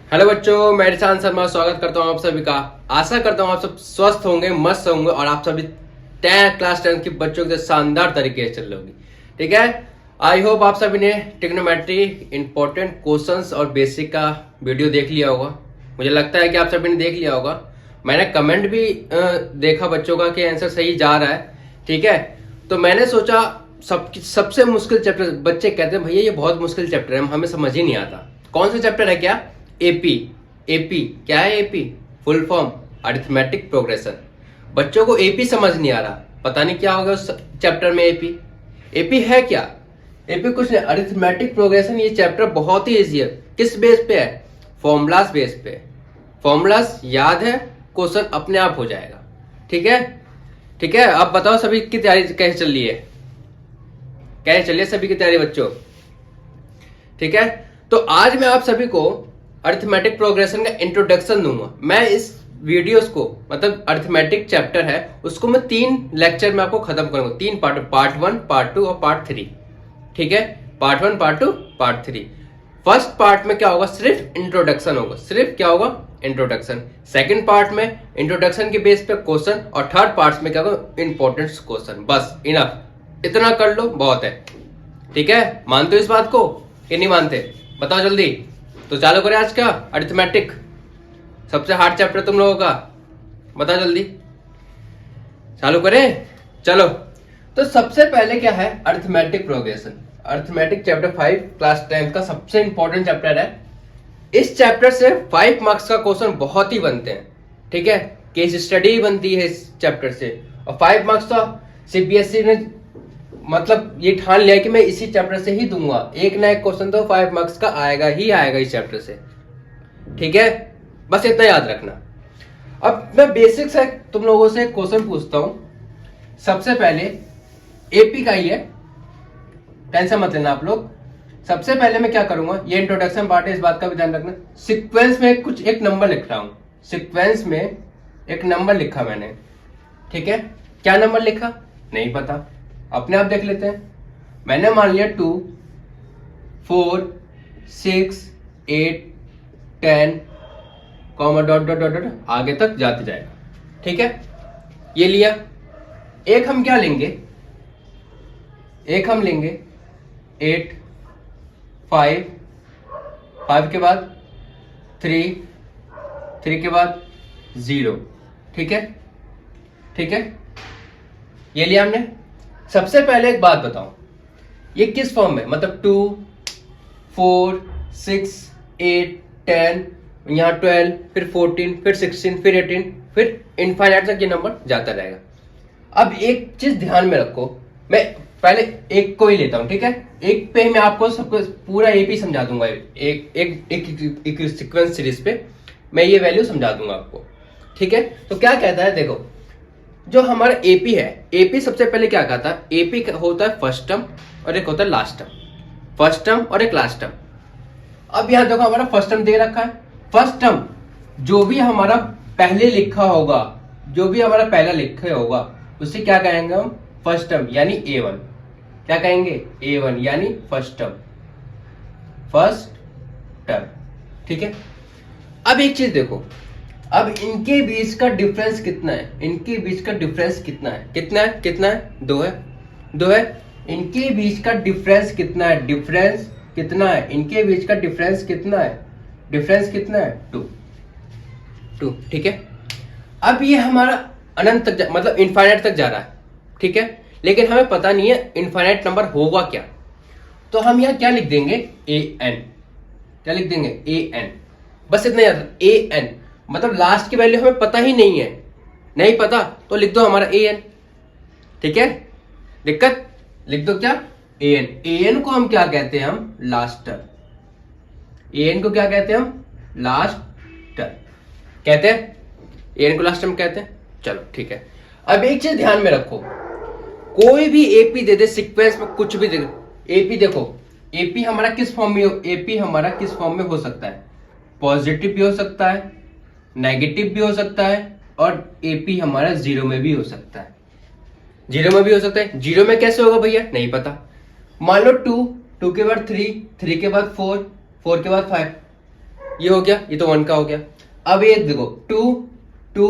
Hello बच्चों, मैं ईशान शर्मा स्वागत करता हूँ आप सभी का। आशा करता हूँ आप सब स्वस्थ होंगे, मस्त होंगे और आप सभी क्लास 10 के बच्चों के साथ शानदार तरीके से चल रहे होगी। ठीक है, आई होप आप सभी ने ट्रिग्नोमेट्री इंपॉर्टेंट क्वेश्चंस और बेसिक का वीडियो देख लिया होगा। मुझे लगता है कि आप सभी ने देख लिया होगा। मैंने कमेंट भी देखा बच्चों का कि आंसर सही जा रहा है। ठीक है, तो मैंने सोचा सबसे मुश्किल चैप्टर, बच्चे कहते हैं भैया ये बहुत मुश्किल चैप्टर है, हमें समझ ही नहीं आता। कौन सा चैप्टर है? क्या? एपी। एपी क्या है? AP full form arithmetic progression. बच्चों को एपी समझ नहीं आ रहा, पता नहीं क्या होगा उस चैप्टर में। एपी एपी है क्या? एपी कुछ नहीं, अरिथमेटिक प्रोग्रेशन। ये चैप्टर बहुत ही इजी है। किस बेस पे है? फॉर्मूलाज बेस पे। फॉर्मूलाज याद है, क्वेश्चन अपने आप हो जाएगा। ठीक है, ठीक है। अब बताओ सभी की तैयारी कैसे चल रही है? कैसे चल रही है सभी की तैयारी बच्चों? ठीक है, तो आज मैं आप सभी को अरिथमेटिक प्रोग्रेशन का इंट्रोडक्शन दूंगा। मैं इस वीडियोस को, मतलब अरिथमेटिक चैप्टर है उसको मैं 3 लेक्चर में आपको खत्म करूंगा। 3 पार्ट 1, पार्ट 2 और पार्ट 3। ठीक है, part 1, part 2, part 3। First part में क्या होगा? सिर्फ इंट्रोडक्शन होगा। सिर्फ क्या होगा? इंट्रोडक्शन। सेकंड पार्ट में इंट्रोडक्शन के बेस पे क्वेश्चन और थर्ड पार्ट में क्या होगा? Important question. बस इनफ, इतना कर लो, बहुत है। ठीक है, मानते हो इस बात को कि नहीं मानते? बताओ जल्दी। तो चालू करें आज का अरिथमेटिक, सबसे हार्ड चैप्टर तुम लोगों का। बताओ जल्दी, चालू करें? चलो, तो सबसे पहले क्या है? Arithmetic progression. Arithmetic chapter 5 class 10 का सबसे इंपॉर्टेंट चैप्टर है। इस चैप्टर से 5 मार्क्स का क्वेश्चन बहुत ही बनते हैं। ठीक है, केस स्टडी बनती है इस चैप्टर से, और 5 मार्क्स तो सीबीएसई ने मतलब ये ठान लिया कि मैं इसी चैप्टर से ही दूंगा। एक ना एक क्वेश्चन तो 5 मार्क्स का आएगा ही आएगा इस चैप्टर से। ठीक है, बस इतना याद रखना। अब मैं बेसिक से तुम लोगों से क्वेश्चन पूछता हूं। सबसे पहले एपी का ही है, टेंशन मत लेना आप लोग। सबसे पहले मैं क्या करूंगा, ये इंट्रोडक्शन पार्ट है, इस बात का भी ध्यान रखना। सीक्वेंस में कुछ एक नंबर लिख रहा हूं। सीक्वेंस में एक नंबर लिखा मैंने। ठीक है, क्या नंबर लिखा नहीं पता, अपने आप देख लेते हैं। मैंने मान लिया 2, 4, 6, 8, 10 comma dot dot dot dot आगे तक जाते जाएगा। ठीक है, ये लिया। एक हम क्या लेंगे? एक हम लेंगे 8, 5, 5 के बाद 3, 3 के बाद 0। ठीक है, ठीक है, ये लिया हमने। सबसे पहले एक बात बताओ, ये किस फॉर्म में, मतलब 2, 4, 6, 8, 10, यहाँ 12, फिर 14, फिर 16, फिर 18, फिर इनफाइनाइट तक ये नंबर जाता रहेगा। अब एक चीज ध्यान में रखो, मैं पहले एक को ही लेता हूं। ठीक है, एक पे मैं आपको सबको पूरा एपी समझा दूंगा। एक सीक्वेंस सीरीज पे मैं ये वैल्यू समझा दूंगा आपको। ठीक है, तो क्या कहता है देखो, जो हमारा एपी है, एपी सबसे पहले क्या कहता है? एपी होता है फर्स्ट टर्म और एक होता है लास्ट टर्म। फर्स्ट टर्म और एक लास्ट टर्म। अब यहां देखो हमारा फर्स्ट टर्म दे रखा है। फर्स्ट टर्म जो भी हमारा पहले लिखा होगा, जो भी हमारा पहला लिखा होगा उसे क्या कहेंगे हम? फर्स्ट टर्म यानी A1। क्या कहेंगे? A1 यानी फर्स्ट टर्म, फर्स्ट टर्म। ठीक है, अब एक चीज देखो, अब इनके बीच का डिफरेंस कितना है? इनके बीच का डिफरेंस कितना है? कितना है? कितना है? 2 है, 2 है। इनके बीच का डिफरेंस कितना है? डिफरेंस कितना है? इनके बीच का डिफरेंस कितना है? डिफरेंस कितना है? 2, 2। ठीक है, अब ये हमारा अनंत तक मतलब इनफाइनाइट तक जा रहा है। ठीक है, लेकिन हमें पता नहीं है इनफाइनाइट नंबर होगा क्या। तो हम यहाँ क्या लिख देंगे? an। क्या लिख देंगे? an। बस इतना याद, an मतलब लास्ट की वैल्यू हमें पता ही नहीं है। नहीं पता तो लिख दो हमारा an। ठीक है, दिक्कत? लिख दो क्या? an। an को हम क्या कहते हैं? हम लास्टर। an को क्या कहते हैं? हम लास्टर कहते हैं। an को लास्ट टर्म कहते हैं। चलो ठीक है, अब एक चीज ध्यान में रखो, कोई भी एपी दे दे सीक्वेंस में, कुछ भी दे दे। एपी देखो, एपी हमारा किस फॉर्म में? एपी हमारा किस फॉर्म में हो सकता है? पॉजिटिव भी हो सकता है, नेगेटिव भी हो सकता है, और एपी हमारा 0 में भी हो सकता है। 0 में भी हो सकता है। 0 में कैसे होगा भैया? नहीं पता। मान लो 2, 2 के बाद 3, 3 के बाद 4, 4 के बाद 5। ये हो गया, ये तो 1 का हो गया। अब ये देखो 2 2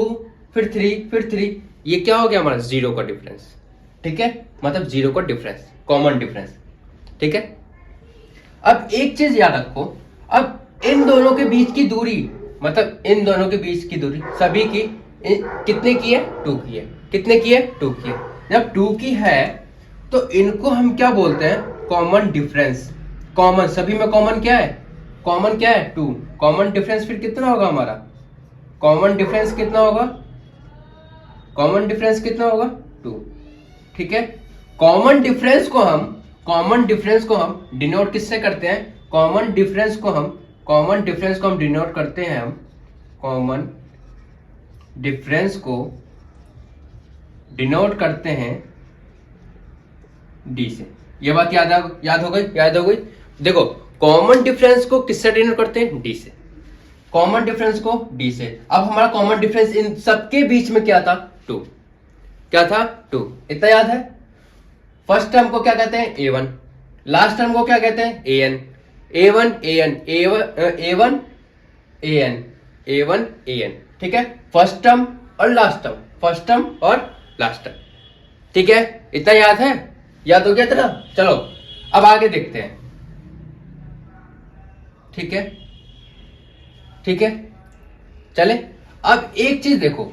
फिर 3 फिर 3, ये क्या हो गया हमारा 0 का डिफरेंस। ठीक है, मतलब 0 का डिफरेंस, कॉमन डिफरेंस। ठीक है, अब एक चीज याद रखो, अब इन दोनों के बीच की दूरी, मतलब इन दोनों के बीच की दूरी सभी की कितने की है, 2 की है। कितने की है, 2 की है। जब 2 की है तो इनको हम क्या बोलते हैं, कॉमन डिफरेंस। कॉमन, सभी में कॉमन क्या है, कॉमन क्या है 2। कॉमन डिफरेंस फिर कितना होगा हमारा, कॉमन डिफरेंस कितना होगा, कॉमन डिफरेंस कितना होगा 2। ठीक है, कॉमन डिफरेंस को हम डिनोट किससे करते हैं, कॉमन डिफरेंस को हम डिनोट करते हैं, हम कॉमन डिफरेंस को डिनोट करते हैं डी से। ये बात याद हो गई। देखो कॉमन डिफरेंस को किससे डिनोट करते हैं, डी से। कॉमन डिफरेंस को डी से। अब हमारा कॉमन डिफरेंस इन सबके बीच में क्या था, 2। क्या था, 2। इतना याद है। फर्स्ट टर्म को क्या कहते हैं, a1। लास्ट टर्म को क्या कहते हैं, an। a1 an। ठीक है, फर्स्ट टर्म और लास्ट टर्म, फर्स्ट टर्म और लास्ट टर्म। ठीक है, इतना याद है, याद हो गया तेरा। चलो अब आगे देखते हैं। ठीक है, ठीक है, चले। अब एक चीज देखो,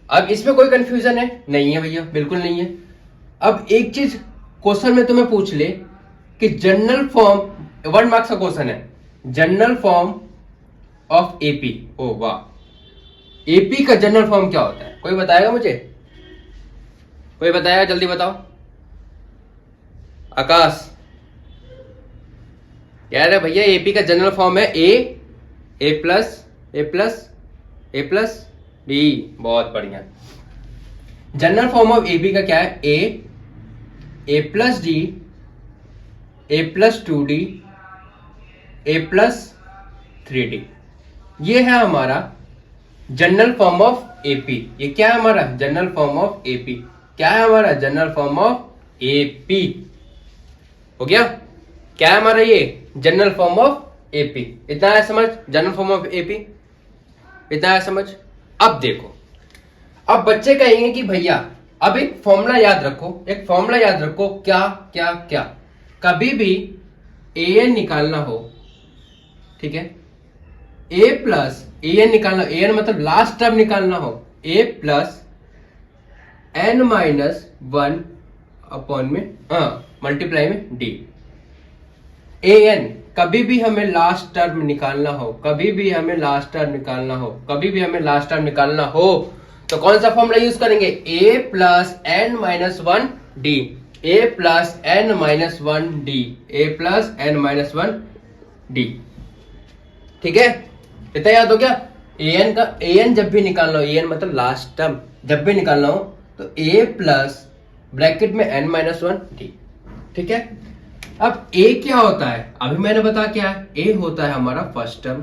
अब इसमें कोई कंफ्यूजन है, नहीं है भैया, बिल्कुल नहीं है। अब एक चीज क्वेश्चन में तुम्हें पूछ ले कि जनरल फॉर्म, 1 मार्क्स का क्वेश्चन है, जनरल फॉर्म ऑफ एपी। ओ वाह, एपी का जनरल फॉर्म क्या होता है, कोई बताएगा मुझे, कोई बताएगा, जल्दी बताओ। आकाश यार है भैया, एपी का जनरल फॉर्म है ए प्लस डी। बहुत बढ़िया। जनरल फॉर्म ऑफ एपी का क्या है, ए प्लस डी, ए प्लस 2d, ए प्लस 3d। ये है हमारा जनरल फॉर्म ऑफ एपी। ये क्या है हमारा जनरल फॉर्म ऑफ एपी, क्या है हमारा जनरल फॉर्म ऑफ एपी। हो गया, क्या है हमारा ये जनरल फॉर्म ऑफ एपी। इतना है समझ, जनरल फॉर्म ऑफ एपी, इतना है समझ। अब देखो, अब बच्चे कहेंगे कि भैया अब एक फॉर्मूला याद रखो, एक फॉर्मूला याद रखो, क्या क्या क्या, कभी भी an निकालना हो, ठीक है, a प्लस an निकालना, an मतलब लास्ट टर्म निकालना हो, a plus n minus 1 upon में मल्टीप्लाई में d। an कभी भी हमें लास्ट टर्म निकालना हो, कभी भी हमें लास्ट टर्म निकालना हो, कभी भी हमें लास्ट टर्म निकालना हो, तो कौन सा फॉर्मूला यूज करेंगे, a plus n minus 1 d, a plus n minus 1 d, a plus n minus 1 d। ठीक है, इतना याद हो गया। an का, an जब भी निकालना हो, an मतलब लास्ट टर्म जब भी निकालना हो, तो a प्लस ब्रैकेट में n माइनस 1 d। ठीक है, अब a क्या होता है, अभी मैंने बता क्या है, a होता है हमारा फर्स्ट टर्म,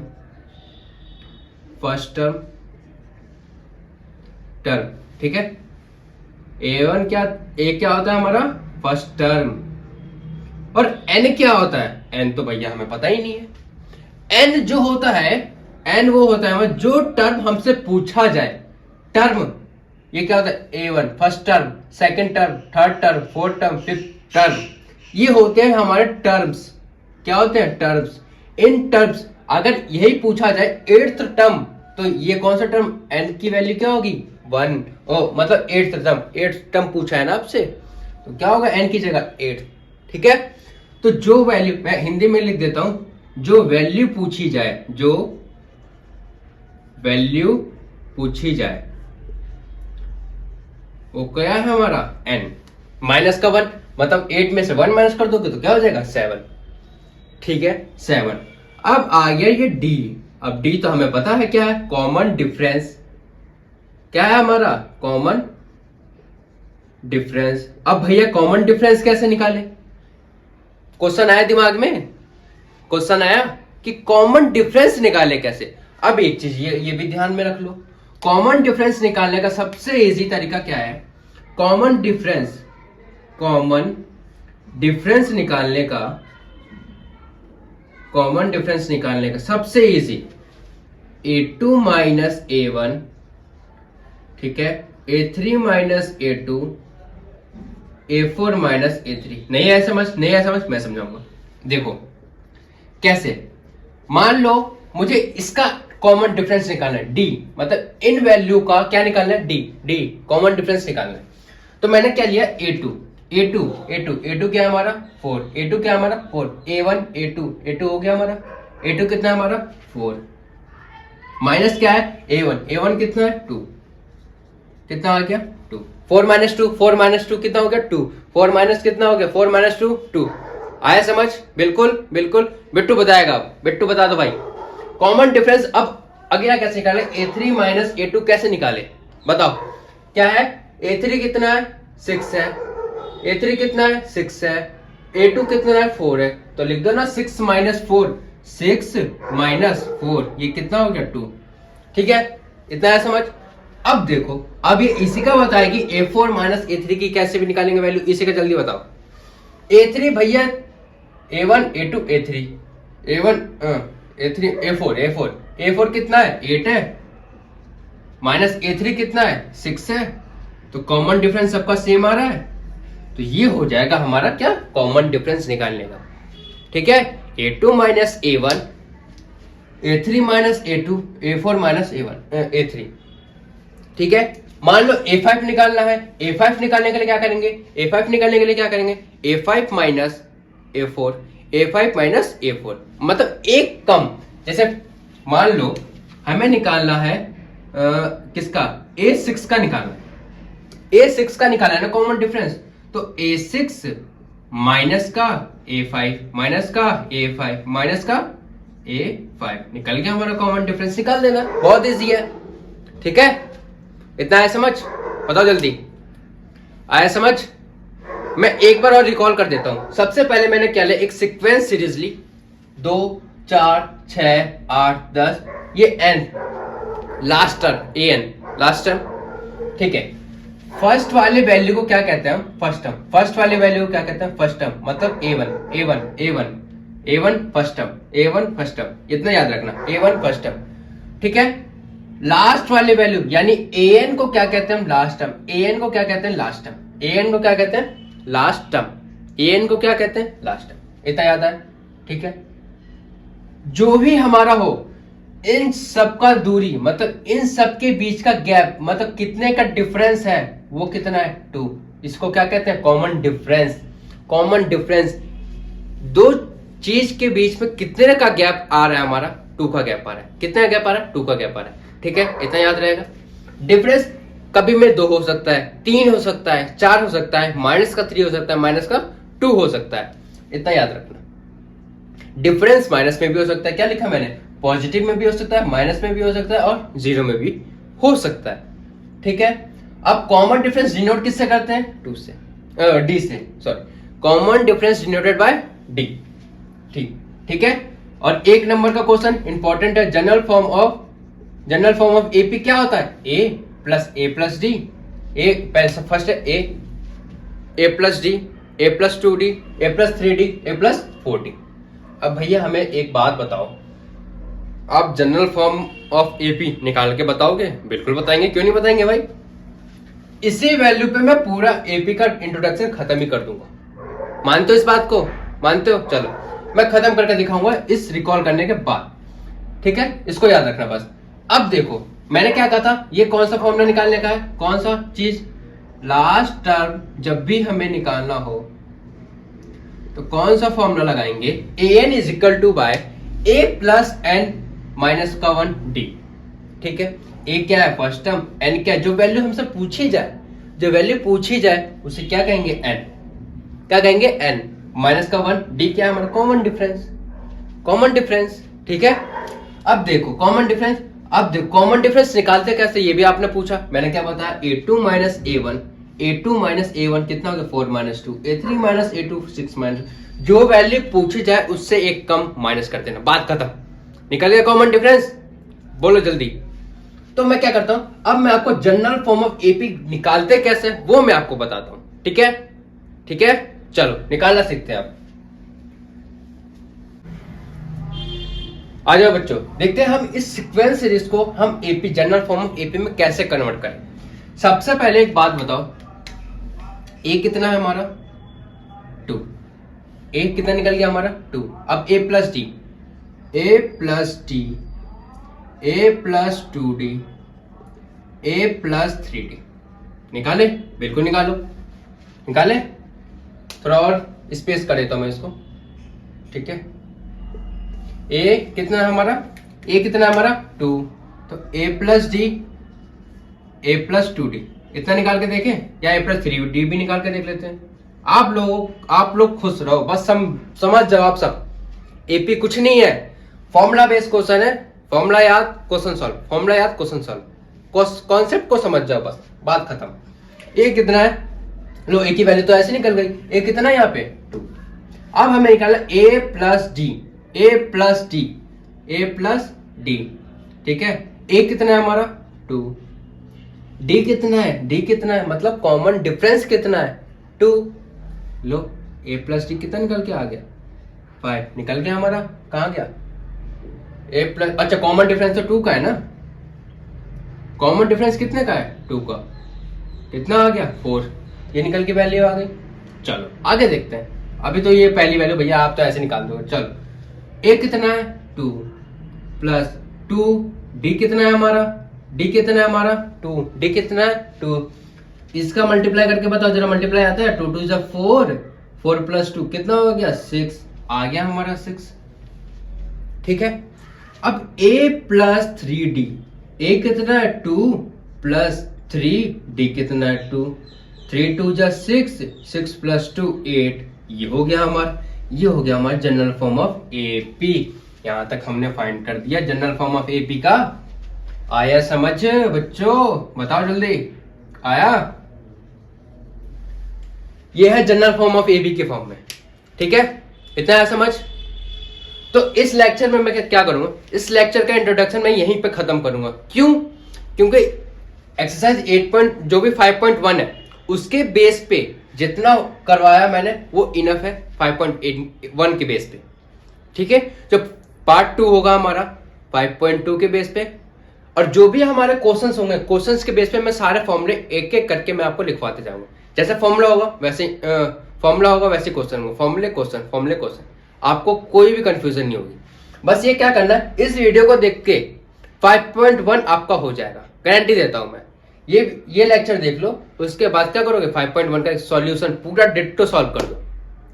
ठीक है। a1 क्या, a क्या होता है हमारा फर्स्ट टर्म, और n क्या होता है, n तो भैया हमें पता ही नहीं है। n जो होता है, n वो होता है जो टर्म हमसे पूछा जाए, टर्म। ये क्या होता है, a1 first term, second term, third term, fourth term, fifth term, ये होते हैं हमारे टर्म्स। क्या होते हैं, टर्म्स। इन टर्म्स अगर यही पूछा जाए एट्थ टर्म, तो ये कौन सा टर्म, n की वैल्यू क्या होगी 1। ओ मतलब एट्थ टर्म पूछा है ना आपसे, तो क्या होगा n की जगह 8। ठीक है, तो जो वैल्यू, मैं हिंदी में लिख देता हूं, जो वैल्यू पूछी जाए, जो वैल्यू पूछी जाए वो क्या है हमारा n माइनस का 1, मतलब 8 में से 1 माइनस कर दोगे तो क्या हो जाएगा 7। ठीक है, 7। अब आ गया ये d। अब d तो हमें पता है क्या है, कॉमन डिफरेंस। क्या है हमारा, कॉमन डिफरेंस। अब भैया कॉमन डिफरेंस कैसे निकाले, क्वेश्चन आया दिमाग में, क्वेश्चन आया कि कॉमन डिफरेंस निकाले कैसे। अब एक चीज ये भी ध्यान में रख लो, कॉमन डिफरेंस निकालने का सबसे इजी तरीका क्या है, कॉमन डिफरेंस निकालने का, कॉमन डिफरेंस निकालने का सबसे इजी A2 माइनस A1, ठीक है, A3 minus A2, A4 minus A3। नहीं है समझ, नहीं है समझ, मैं समझाऊंगा। देखो कैसे, मान लो मुझे इसका कॉमन डिफरेंस निकालना है, डी, मतलब इन वैल्यू का क्या निकालना है, डी, डी कॉमन डिफरेंस निकालना है। तो मैंने क्या लिया, A2 क्या है हमारा 4, A2 क्या है हमारा 4, A1 A2 हो गया हमारा, A2 कितना है हमारा 4, माइनस क्या है A1 कितना है 2, कितना आ गया 2, 4 माइनस 2 कितना हो गया 2, 4 माइनस कितना हो गया 4 माइनस 2। आया समझ, बिल्कुल बिल्कुल। बिट्टू बताएगा, बिट्टू बता दो भाई। कॉमन डिफरेंस अब अगला कैसे निकाले, A3 माइनस A2 कैसे निकाले, बताओ क्या है, A3 कितना है 6 है, A3 कितना है 6 है, A2 कितना है 4 है, तो लिख दो ना 6 माइनस 4, 6 माइनस 4, ये कितना हो गया 2, ठीक है, इतना है समझ। अब देखो, अब ये इसी का बताएगी A4 माइनस A3 की कैसे भी निकालेंगे वैल्यू, इसी का जल्दी बताओ। A3 भैया A1 A2 A3, A1 A3 A4 कितना है 8 है, माइनस A3 कितना है 6 है, तो कॉमन डिफरेंस सबका सेम आ रहा है, तो ये हो जाएगा हमारा क्या, कॉमन डिफरेंस निकालने का, ठीक है। A2 minus A1, A3 minus A2, A4 minus A3, ठीक है। मान लो A5 निकालना है, A5 निकालने के लिए क्या करेंगे, A5 निकालने के लिए क्या करेंगे, A5 minus A4, A5 minus A4, मतलब एक कम, जैसे मान लो हमें निकालना है किसका, A6 का निकालना है, A6 का निकालना है ना कॉमन डिफरेंस, तो A6 माइनस का A5 माइनस का A5 माइनस का A5 निकल गया हमारा कॉमन डिफरेंस, निकाल देना, बहुत इजी है, ठीक है। इतना है समझ, बताओ जल्दी, आया समझ। मैं एक बार और रिकॉल कर देता हूं। सबसे पहले मैंने क्या लिया, एक सीक्वेंस सीरीज ली, 2 4 6 8 10, ये n last term an last term, ठीक है। फर्स्ट वाले वैल्यू को क्या कहते हैं हम, फर्स्ट टर्म, फर्स्ट वाले वैल्यू को क्या कहते हैं फर्स्ट टर्म, मतलब A1 first term, A1 first term, इतना याद रखना, A1 फर्स्ट टर्म, ठीक है। लास्ट वाले वैल्यू यानी an को क्या कहते हैं हम, लास्ट टर्म, an को क्या कहते हैं लास्ट टर्म, an को क्या कहते हैं लास्ट टर्म, an को क्या कहते हैं लास्ट टर्म, इतना याद है, ठीक है। जो भी हमारा हो, इन सब का दूरी, मतलब इन सब के बीच का गैप, मतलब कितने का डिफरेंस है, वो कितना है 2, इसको क्या कहते हैं कॉमन डिफरेंस। कॉमन डिफरेंस, दो चीज के बीच में कितने का गैप आ रहा है हमारा, 2 का गैप आ रहा है, कितना गैप आ रहा है 2 का गैप आ रहा है, ठीक है, इतना याद रहेगा। डिफरेंस कभी में 2 हो सकता है, 3 हो सकता है, 4 हो सकता है, माइनस का 3 हो सकता है, माइनस का 2 हो सकता है, इतना याद रखना। डिफरेंस माइनस में भी हो सकता है, क्या लिखा मैंने, पॉजिटिव में भी हो सकता है, माइनस में भी हो सकता है और 0 में भी हो सकता है, ठीक है। अब कॉमन डिफरेंस डिनोट किससे करते हैं, 2 से, डी से, sorry, common difference denoted by D, ठीक है। और एक नंबर का क्वेश्चन इंपॉर्टेंट है, जनरल फॉर्म ऑफ एपी क्या होता है, ए प्लस डी, ए फर्स्ट है ए प्लस डी, ए प्लस 2d, ए प्लस 3d, ए प्लस 4d। अब भैया हमें एक बात बताओ, आप जनरल फॉर्म ऑफ एपी निकाल के बताओगे, बिल्कुल बताएंगे, क्यों नहीं बताएंगे भाई। इसी वैल्यू पे मैं पूरा एपी का इंट्रोडक्शन खत्म ही कर दूंगा, मानते हो इस बात को, मानते हो, चलो मैं खत्म करके दिखाऊंगा इस रिकॉल करने के बाद, ठीक है, इसको याद रखना बस। अब देखो मैंने क्या कहा था, ये कौन सा फॉर्मूला निकालने का है, कौन सा चीज, लास्ट टर्म जब भी हमें निकालना हो तो कौन सा फॉर्मूला लगाएंगे, an is equal to by a plus n minus का 1d, ठीक है। a क्या है फर्स्ट टर्म, n क्या है, जो वैल्यू हमसे पूछी जाए उसे क्या कहेंगे n, क्या कहेंगे n माइनस का 1d, क्या है हमारा कॉमन डिफरेंस, ठीक है। अब देखो कॉमन डिफरेंस निकालते कैसे, ये भी आपने पूछा, मैंने क्या बताया, A2 माइनस A1 कितना हो गया 4 minus 2, A3 minus A2 6 minus, जो वैल्यू पूछी जाए उससे एक कम माइनस कर देना, बात खत्म, निकल गया कॉमन डिफरेंस, बोलो जल्दी। तो मैं क्या करता हूं, अब मैं आपको जनरल फॉर्म ऑफ एपी निकालते कैसे वो मैं आपको बताता हूं, ठीक है, चलो निकालना सीखते हैं आप। आ जाओ बच्चों, देखते हैं हम इस सीक्वेंस सीरीज को हम AP general form of AP में कैसे कन्वर्ट करें। सबसे पहले एक बात बताओ, ए कितना है हमारा 2, ए कितना निकल गया हमारा 2। अब ए प्लस डी, ए प्लस डी, ए प्लस 2d, ए प्लस 3d निकाले, बिल्कुल निकालो, निकाले। थोड़ा और स्पेस कर देता हूं मैं इसको, ठीक है। ए कितना है हमारा, ए कितना है हमारा 2, तो ए प्लस डी, ए प्लस 2d इतना निकाल के देखें, या ए प्लस 3d भी निकाल के देख लेते हैं। आप लोग खुश रहो, बस समझ जाओ आप सब। एपी कुछ नहीं है, फॉर्मूला बेस्ड क्वेश्चन है, फॉर्मूला याद क्वेश्चन सॉल्व, फॉर्मूला याद क्वेश्चन सॉल्व, कॉन्सेप्ट को समझ जाओ बस, बात खत्म। ए कितना है, लो ए की वैल्यू तो ऐसे निकल गई, ए कितना है यहाँ पे 2। अब हमें निकालना ए प्लस डी, ए प्लस डी, ए प्लस डी, ठीक है। ए कितना है हमारा 2, डी कितना है, डी कितना है, मतलब कॉमन डिफरेंस कितना है 2। लो ए प्लस डी कितना निकल के आ गया 5 निकल गया हमारा, कहाँ गया ए प्लस, अच्छा कॉमन डिफरेंस तो 2 का है ना, कॉमन डिफरेंस कितने का है 2 का, कितना आ गया 4, ये निकल के वैल्यू आ गई। चलो आगे देखते हैं, अभी तो ये पहली वैल्यू भैया आप तो ऐसे निकाल दो। चलो ए कितना है 2 प्लस 2, डी कितना है हमारा, डी कितना है हमारा 2, डी कितना है 2, इसका मल्टीप्लाई करके बताओ जरा, मल्टीप्लाई आता है 2 2 इज 4, 4 प्लस 2 कितना हो गया 6, आ गया हमारा 6, ठीक है। अब a प्लस 3d, a कितना है 2 प्लस 3d कितना है 2, 3 2 जा 6, 6 प्लस 2 8, ये हो गया हमारा जनरल फॉर्म ऑफ एपी। यहां तक हमने फाइंड कर दिया जनरल फॉर्म ऑफ एपी का। आया समझ बच्चों, बताओ जल्दी, आया? ये है जनरल फॉर्म ऑफ एबी के फॉर्म में, ठीक है, इतना है समझ। तो इस लेक्चर में मैं क्या करूंगा, इस लेक्चर का इंट्रोडक्शन मैं यहीं पे खत्म करूंगा। क्यों? क्योंकि एक्सरसाइज 8 जो भी 5.1 है उसके बेस पे जितना करवाया मैंने वो इनफ है 5.1 के बेस पे, ठीक है। जब पार्ट 2 होगा हमारा 5.2 के बेस पे, और जो भी हमारे क्वेश्चंस होंगे क्वेश्चंस के बेस पे मैं सारे फॉर्मूले एक एक करके मैं आपको लिखवाते जाऊंगा। जैसे फॉर्मूला होगा वैसे क्वेश्चन होगा, फॉर्मूले क्वेश्चन, आपको कोई भी कंफ्यूजन नहीं होगी। बस ये क्या करना है, इस वीडियो को देख के 5.1 आपका हो जाएगा, गारंटी देता हूं मैं। ये लेक्चर देख लो, उसके बाद क्या करोगे 5.1 का सॉल्यूशन पूरा डिट्टो सॉल्व कर दो,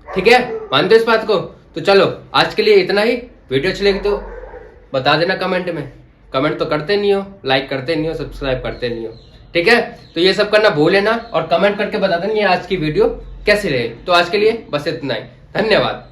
ठीक है। मानते हो इस बात को? तो चलो आज के लिए इतना ही। वीडियो अच्छी लगी तो बता देना कमेंट में, कमेंट तो करते नहीं हो, लाइक करते नहीं हो, सब्सक्राइब करते नहीं हो, ठीक है। तो ये सब करना भूल लेना और कमेंट करके बता देना ये आज की वीडियो कैसी रही। तो आज के लिए बस इतना ही, धन्यवाद।